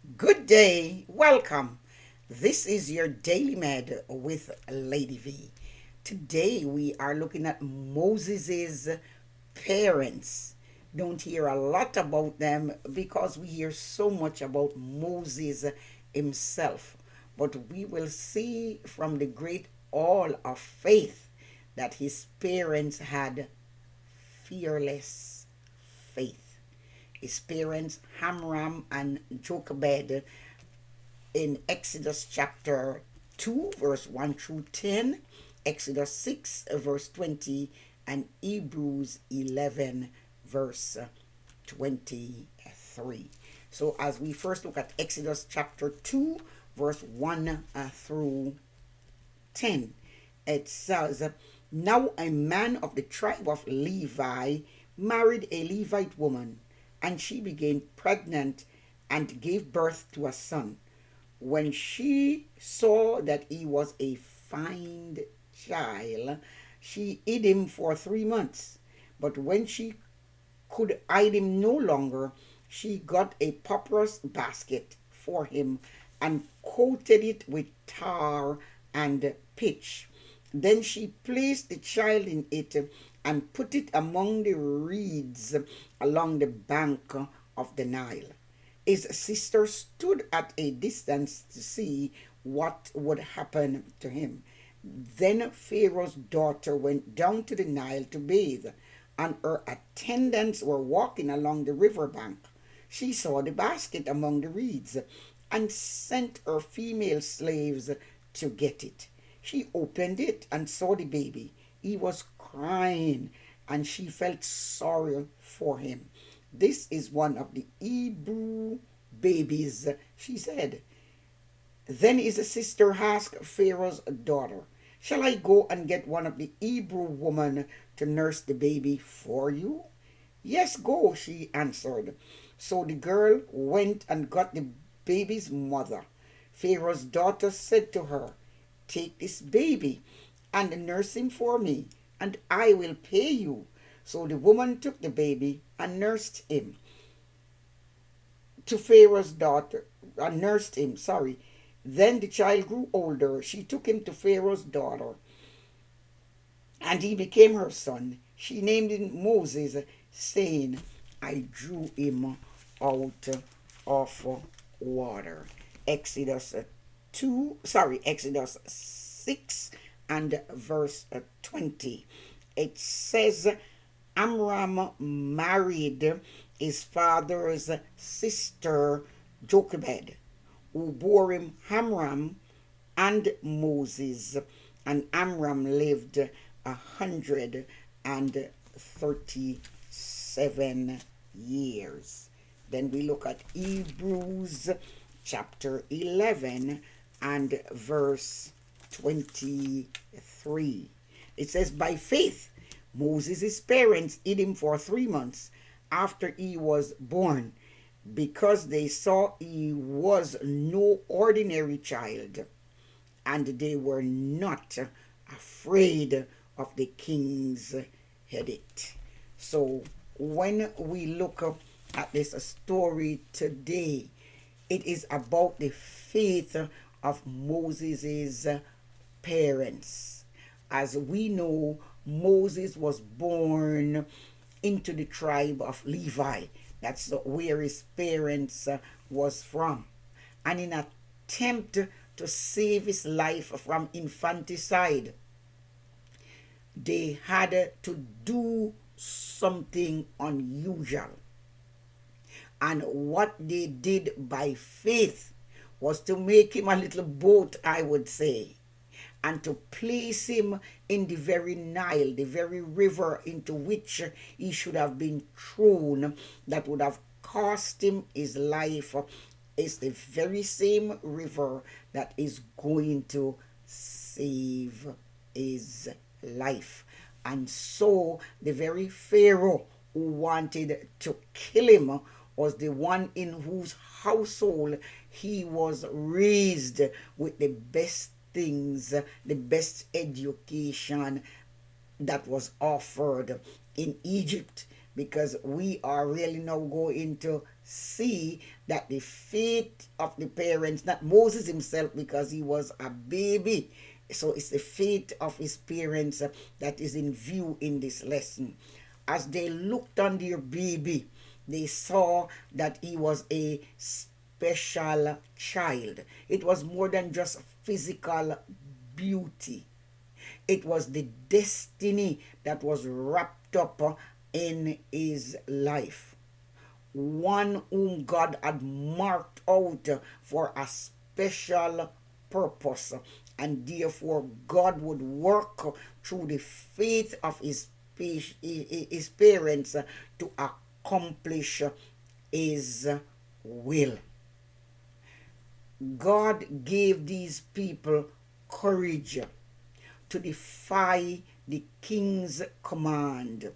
Good day, welcome. This is your Daily Med with Lady V. Today we are looking at Moses's parents. Don't hear a lot about them because we hear so much about Moses himself. But we will see from the great all of faith that his parents had fearless faith. His parents, Hamram and Jochebed, in Exodus chapter 2, verse 1 through 10, Exodus 6, verse 20, and Hebrews 11, verse 23. So, as we first look at Exodus chapter 2, verse 1 through 10, it says, Now a man of the tribe of Levi married a Levite woman, and she became pregnant and gave birth to a son. When she saw that he was a fine child, she hid him for 3 months. But when she could hide him no longer, she got a papyrus basket for him and coated it with tar and pitch. Then she placed the child in it and put it among the reeds along the bank of the Nile. His sister stood at a distance to see what would happen to him. Then Pharaoh's daughter went down to the Nile to bathe, and her attendants were walking along the river bank. She saw the basket among the reeds and sent her female slaves to get it. She opened it and saw the baby. He was crying, and she felt sorry for him. This is one of the Hebrew babies, she said. Then his sister asked Pharaoh's daughter, Shall I go and get one of the Hebrew women to nurse the baby for you? Yes, go, she answered. So the girl went and got the baby's mother. Pharaoh's daughter said to her, Take this baby and nurse him for me, and I will pay you. So the woman took the baby and nursed him to Pharaoh's daughter, nursed him, sorry. Then the child grew older. She took him to Pharaoh's daughter, and he became her son. She named him Moses, saying, I drew him out of water. Exodus 6 and verse 20. It says, Amram married his father's sister Jochebed, who bore him Amram and Moses, and Amram lived 137 years. Then we look at Hebrews chapter 11 and verse 23. It says, By faith, Moses' parents hid him for 3 months after he was born, because they saw he was no ordinary child, and they were not afraid of the king's edict. So when we look at this story today, it is about the faith of Moses' parents. As we know, Moses was born into the tribe of Levi. That's where his parents was from. And in an attempt to save his life from infanticide, they had to do something unusual. And what they did by faith was to make him a little boat, I would say, and to place him in the very Nile, the very river into which he should have been thrown, that would have cost him his life, is the very same river that is going to save his life. And so the very Pharaoh who wanted to kill him was the one in whose household he was raised with the best things, the best education that was offered in Egypt, because we are really now going to see that the faith of the parents, not Moses himself because he was a baby, so it's the faith of his parents that is in view in this lesson. As they looked on their baby, they saw that he was a special child. It was more than just physical beauty, it was the destiny that was wrapped up in his life. One whom God had marked out for a special purpose, and therefore God would work through the faith of his parents to accomplish his will. God gave these people courage to defy the king's command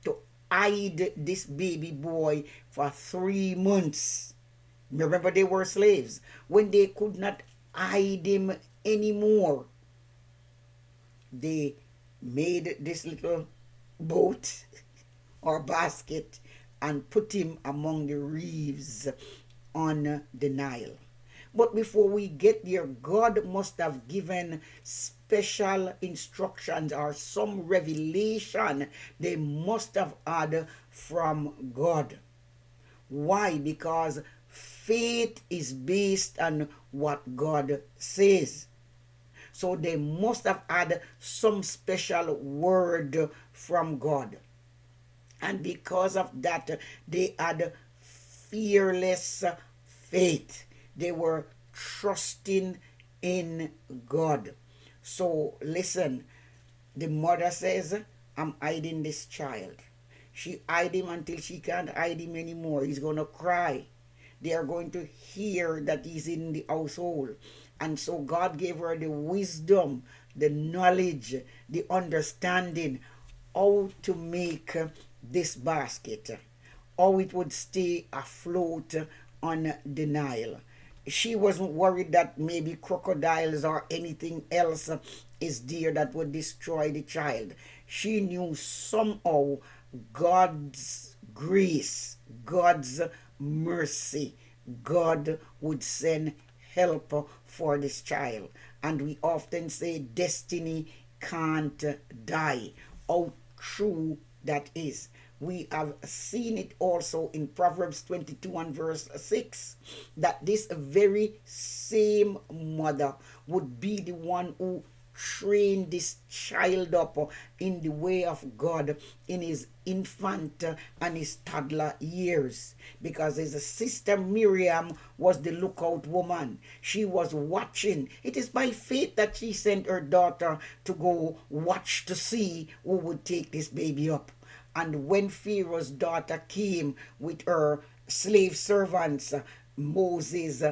to hide this baby boy for 3 months. Remember, they were slaves. When they could not hide him anymore, they made this little boat or basket and put him among the reeds on the Nile. But before we get there, God must have given special instructions or some revelation they must have had from God. Why? Because faith is based on what God says. So they must have had some special word from God. And because of that, they had fearless faith. They were trusting in God. So listen, the mother says, I'm hiding this child. She hid him until she can't hide him anymore. He's going to cry. They are going to hear that he's in the household. And so God gave her the wisdom, the knowledge, the understanding how to make this basket, how it would stay afloat on the Nile. She wasn't worried that maybe crocodiles or anything else is there that would destroy the child. She knew somehow God's grace, God's mercy, God would send help for this child. And we often say destiny can't die. How true that is. We have seen it also in Proverbs 22 and verse 6, that this very same mother would be the one who trained this child up in the way of God in his infant and his toddler years, because his sister Miriam was the lookout woman. She was watching. It is by faith that she sent her daughter to go watch to see who would take this baby up. And when Pharaoh's daughter came with her slave servants, Moses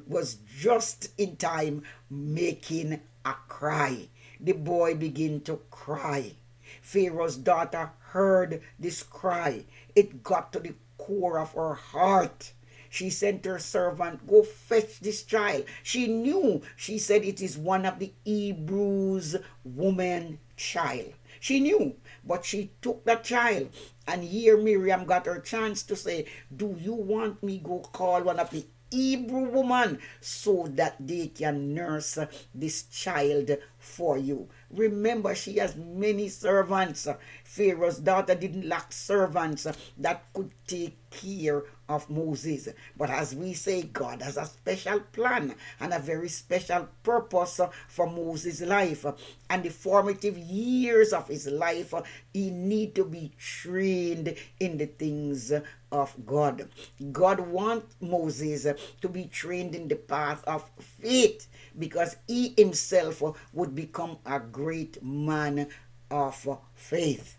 was just in time making a cry. The boy began to cry. Pharaoh's daughter heard this cry. It got to the core of her heart. She sent her servant, go fetch this child. She knew, she said, it is one of the Hebrews' woman child. She knew, but she took the child. And here Miriam got her chance to say, do you want me go call one of the Hebrew woman so that they can nurse this child for you? Remember, she has many servants. Pharaoh's daughter didn't lack servants that could take care of Moses. But as we say, God has a special plan and a very special purpose for Moses' life. And the formative years of his life, he need to be trained in the things of God. God wants Moses to be trained in the path of faith, because he himself would become a great man of faith.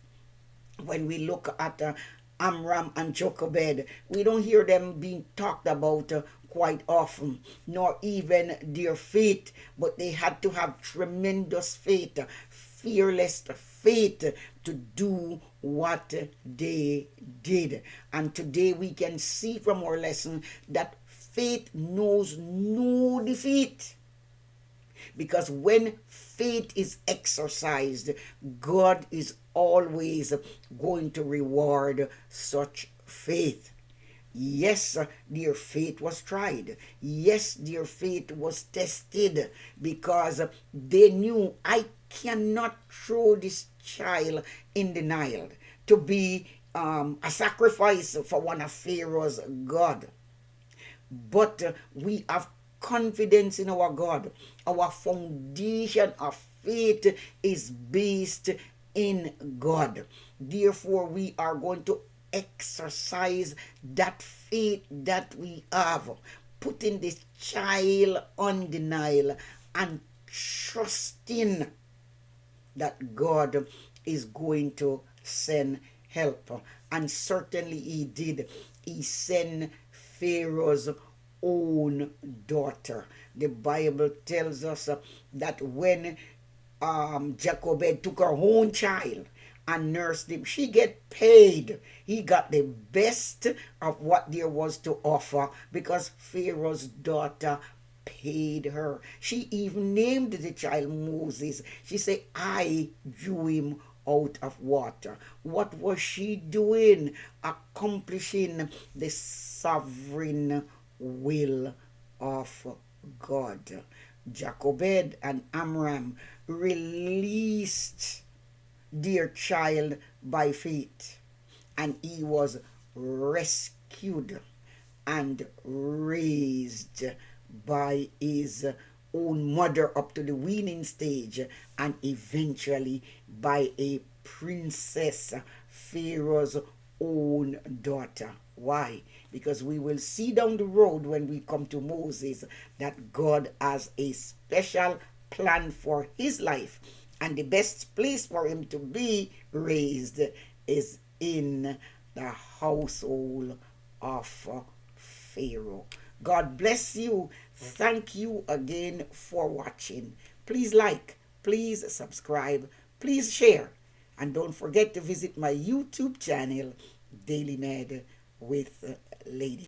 When we look at Amram and Jochebed, we don't hear them being talked about quite often, nor even their faith, but they had to have tremendous faith, fearless faith to do what they did. And today we can see from our lesson that faith knows no defeat. Because when faith is exercised, God is always going to reward such faith. Yes, their faith was tried. Yes, their faith was tested because they knew I cannot throw this child in the Nile to be a sacrifice for one of Pharaoh's god. But we have confidence in our God. Our foundation of faith is based in God. Therefore, we are going to exercise that faith that we have, putting this child on the Nile and trusting that God is going to send help. And certainly He did. He sent Pharaoh's own daughter. The Bible tells us that when Jochebed took her own child and nursed him, she get paid. He got the best of what there was to offer because Pharaoh's daughter paid her. She even named the child Moses. She said, I drew him out of water. What was she doing? Accomplishing the sovereign will of God. Jochebed and Amram released their child by faith, and he was rescued and raised by his own mother up to the weaning stage, and eventually by a princess, Pharaoh's own daughter. Why? Because we will see down the road when we come to Moses that God has a special plan for his life, and the best place for him to be raised is in the household of Pharaoh. God bless you. Thank you again for watching. Please like, please subscribe, please share, and don't forget to visit my YouTube channel, Daily Med with Lady.